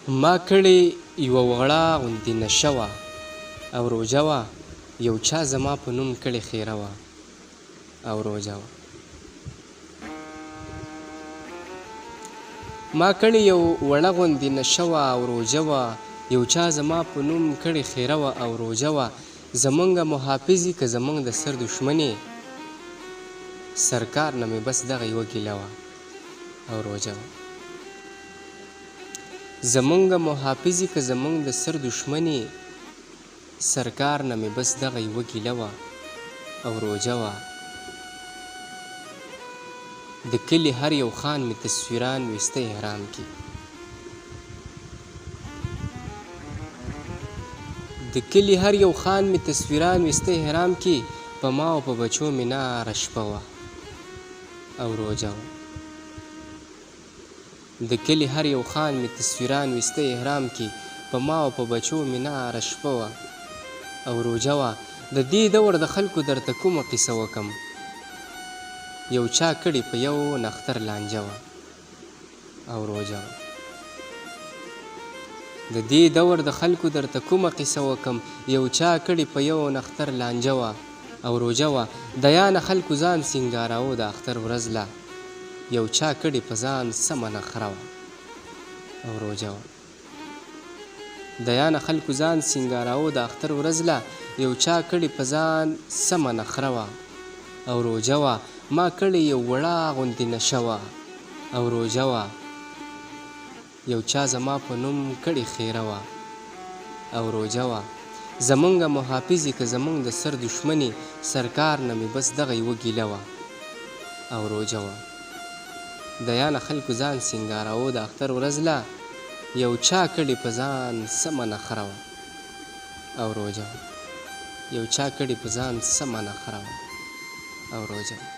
ما کړې یوه وړه غوندې نشه وه او روژه وه، یو چا زما په نوم کړې خیره وه او روژه وه. ما کړې یو وړه غوندې نشه وه او روژه وه، یو چا زما په نوم کړې خیره وه او روژه وه. زمونږ محافظي که زمونږ د سر دښمنې، سرکار نه مې بس دغه یوه ګیله وه او روژه وه. زمونږ محافظي که زمونږ د سر دښمنې، سرکار نه مې بس دغه یوه ګیله وه او روژه وه. د کلي هر یو خان مې تصویران ویسته احرام کې، د کلي هر یو خان مې تصویران ویسته احرام کې، په ما او په بچو مې ناره شپه وه او روژه وه. د کلي هر یو خان مې تصویران ویسته احرام کې، په ما او په بچو مې ناره شپه وه او روژه وه. د دې دور د خلکو درته کومه قصه وکم، یو چا کړې په یو نختر لانجه وه او روژه وه. د دې دور د خلکو درته کومه قصه وکم، یو چا کړې په یو نختر لانجه وه او روژه وه. د یانه خلکو ځان سینګاراوه د اختر ورځ له، یو چا کړې په ځان سمه نخره وه او روژه وه. د یانه خلکو ځان سینګاراوه د اختر ورځ له، یو چا کړې په ځان سمه نخره وه او روژه وه. ما کړې یو وړه غوندې نشه وه او روژه وه، یو چا زما په نوم کړې خیره وه او روژه وه. زمونږ محافظي که زمونږ د سر دښمنې، سرکار نه مې بس دغه یوه ګیله وه او روژه وه. د یانه خلکو ځان سینګاراوه د اختر ورځ له، یو چا کړې په ځان سمه نخره وه او روژه وه. یو چا کړې په ځان سمه نخره وه او روژه وه.